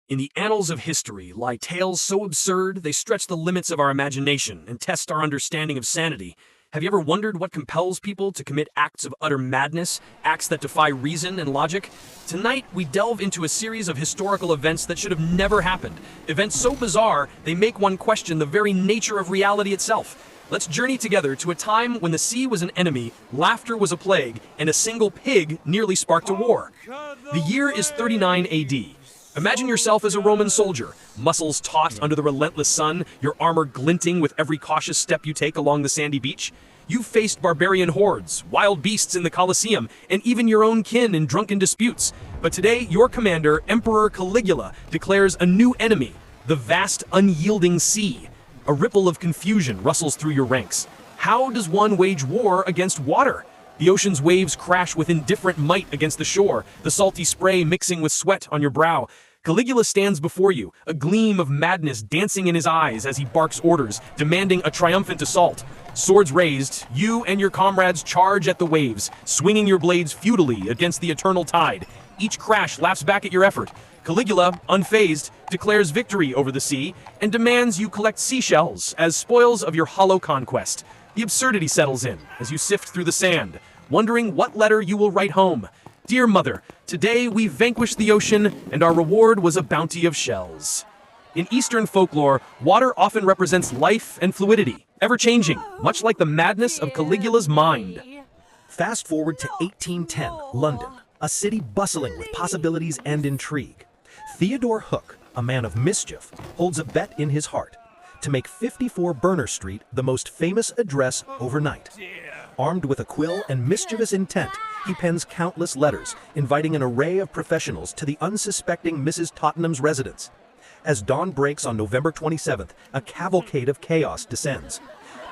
In the annals of history lie tales so absurd they stretch the limits of our imagination and test our understanding of sanity. Have you ever wondered what compels people to commit acts of utter madness, acts that defy reason and logic? Tonight, we delve into a series of historical events that should have never happened. Events so bizarre, they make one question the very nature of reality itself. Let's journey together to a time when the sea was an enemy, laughter was a plague, and a single pig nearly sparked a war. The year is 39 AD. Imagine yourself as a Roman soldier, muscles taut under the relentless sun, your armor glinting with every cautious step you take along the sandy beach. You've faced barbarian hordes, wild beasts in the Colosseum, and even your own kin in drunken disputes. But today, your commander, Emperor Caligula, declares a new enemy, the vast, unyielding sea. A ripple of confusion rustles through your ranks. How does one wage war against water? The ocean's waves crash with indifferent might against the shore, the salty spray mixing with sweat on your brow. Caligula stands before you, a gleam of madness dancing in his eyes as he barks orders, demanding a triumphant assault. Swords raised, you and your comrades charge at the waves, swinging your blades futilely against the eternal tide. Each crash laughs back at your effort. Caligula, unfazed, declares victory over the sea and demands you collect seashells as spoils of your hollow conquest. The absurdity settles in as you sift through the sand, wondering what letter you will write home. Dear Mother, today we vanquished the ocean, and our reward was a bounty of shells. In Eastern folklore, water often represents life and fluidity, ever-changing, much like the madness of Caligula's mind. Fast forward to 1810, London, a city bustling with possibilities and intrigue. Theodore Hook, a man of mischief, holds a bet in his heart to make 54 Burner Street the most famous address overnight. Armed with a quill and mischievous intent, he pens countless letters, inviting an array of professionals to the unsuspecting Mrs. Tottenham's residence. As dawn breaks on November 27th, a cavalcade of chaos descends.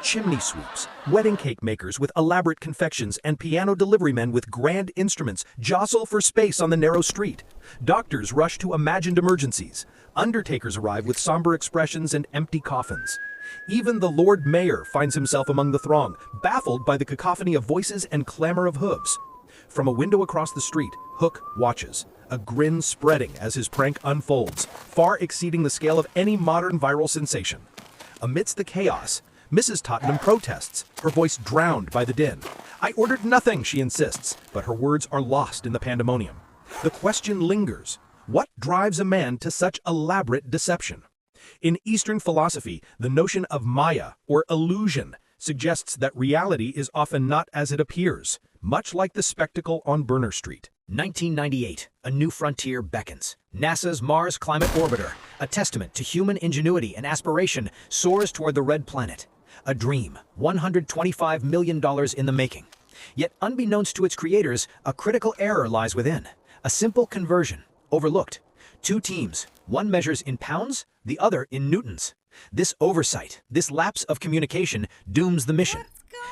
Chimney sweeps, wedding cake makers with elaborate confections, and piano delivery men with grand instruments jostle for space on the narrow street. Doctors rush to imagined emergencies. Undertakers arrive with somber expressions and empty coffins. Even the Lord Mayor finds himself among the throng, baffled by the cacophony of voices and clamor of hooves. From a window across the street, Hook watches, a grin spreading as his prank unfolds, far exceeding the scale of any modern viral sensation. Amidst the chaos, Mrs. Tottenham protests, her voice drowned by the din. "I ordered nothing," she insists, but her words are lost in the pandemonium. The question lingers: what drives a man to such elaborate deception? In Eastern philosophy, the notion of Maya, or illusion, suggests that reality is often not as it appears, much like the spectacle on Burner Street. 1998, a new frontier beckons. NASA's Mars Climate Orbiter, a testament to human ingenuity and aspiration, soars toward the red planet. A dream, $125 million in the making. Yet unbeknownst to its creators, a critical error lies within. A simple conversion, overlooked. Two teams, one measures in pounds, the other in newtons. This oversight, this lapse of communication, dooms the mission.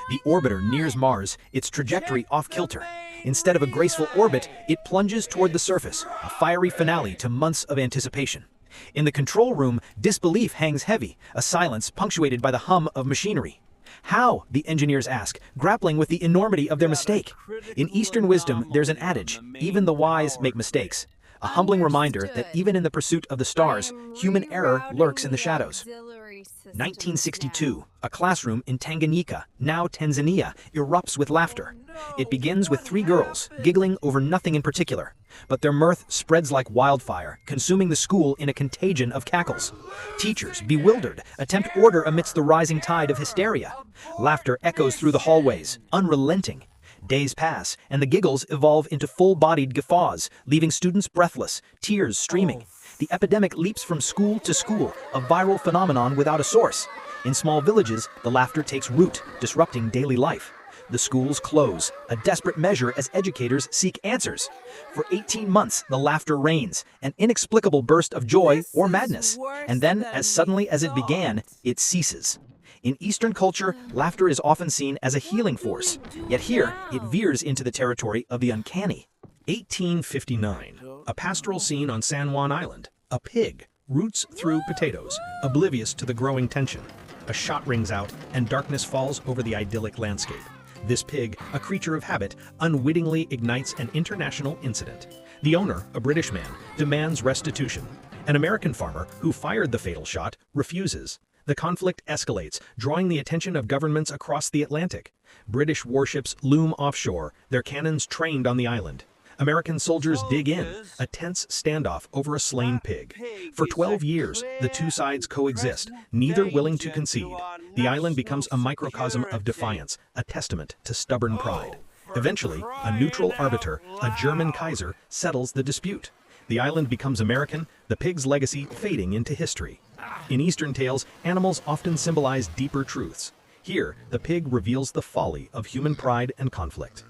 The orbiter nears Mars, its trajectory off-kilter. Instead of a graceful orbit, it plunges toward the surface, a fiery finale to months of anticipation. In the control room, disbelief hangs heavy, a silence punctuated by the hum of machinery. How, the engineers ask, grappling with the enormity of their mistake? In Eastern wisdom, there's an adage, even the wise make mistakes. A humbling reminder that even in the pursuit of the stars, human error lurks in the shadows. 1962, a classroom in Tanganyika, now Tanzania, erupts with laughter. It begins with three girls, giggling over nothing in particular. But their mirth spreads like wildfire, consuming the school in a contagion of cackles. Teachers, bewildered, attempt order amidst the rising tide of hysteria. Laughter echoes through the hallways, unrelenting. Days pass, and the giggles evolve into full-bodied guffaws, leaving students breathless, tears streaming. The epidemic leaps from school to school, a viral phenomenon without a source. In small villages, the laughter takes root, disrupting daily life. The schools close, a desperate measure as educators seek answers. For 18 months, the laughter reigns, an inexplicable burst of joy or madness. And then, as suddenly as it began, it ceases. In Eastern culture, laughter is often seen as a healing force. Yet here, it veers into the territory of the uncanny. 1859, a pastoral scene on San Juan Island. A pig roots through potatoes, oblivious to the growing tension. A shot rings out, and darkness falls over the idyllic landscape. This pig, a creature of habit, unwittingly ignites an international incident. The owner, a British man, demands restitution. An American farmer who fired the fatal shot refuses. The conflict escalates, drawing the attention of governments across the Atlantic. British warships loom offshore, their cannons trained on the island. American soldiers dig in, a tense standoff over a slain pig. For 12 years, the two sides coexist, neither willing to concede. The island becomes a microcosm of defiance, a testament to stubborn pride. Eventually, a neutral arbiter, a German Kaiser, settles the dispute. The island becomes American, the pig's legacy fading into history. In Eastern tales, animals often symbolize deeper truths. Here, the pig reveals the folly of human pride and conflict.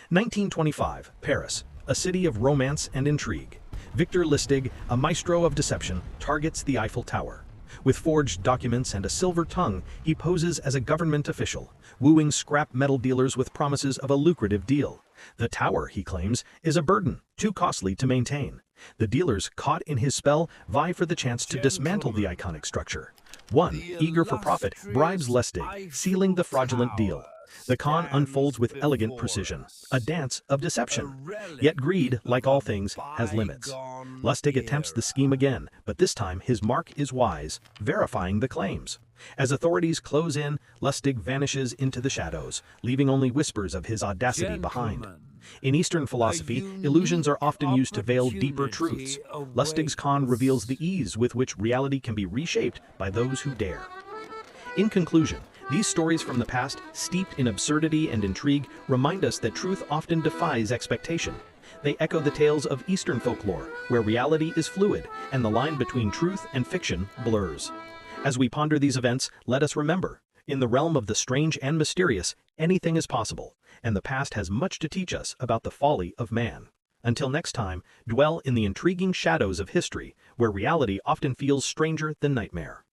1925, Paris, a city of romance and intrigue. Victor Lustig, a maestro of deception, targets the Eiffel Tower. With forged documents and a silver tongue, he poses as a government official, wooing scrap metal dealers with promises of a lucrative deal. The tower, he claims, is a burden, too costly to maintain. The dealers, caught in his spell, vie for the chance to dismantle the iconic structure. One, eager for profit, bribes Lustig, sealing the fraudulent deal. The con unfolds with elegant precision, a dance of deception. Yet greed, like all things, has limits. Lustig attempts the scheme again, but this time his mark is wise, verifying the claims. As authorities close in, Lustig vanishes into the shadows, leaving only whispers of his audacity behind. In Eastern philosophy, illusions are often used to veil deeper truths. Lustig's con reveals the ease with which reality can be reshaped by those who dare. In conclusion, these stories from the past, steeped in absurdity and intrigue, remind us that truth often defies expectation. They echo the tales of Eastern folklore, where reality is fluid and the line between truth and fiction blurs. As we ponder these events, let us remember, in the realm of the strange and mysterious, anything is possible, and the past has much to teach us about the folly of man. Until next time, dwell in the intriguing shadows of history, where reality often feels stranger than nightmare.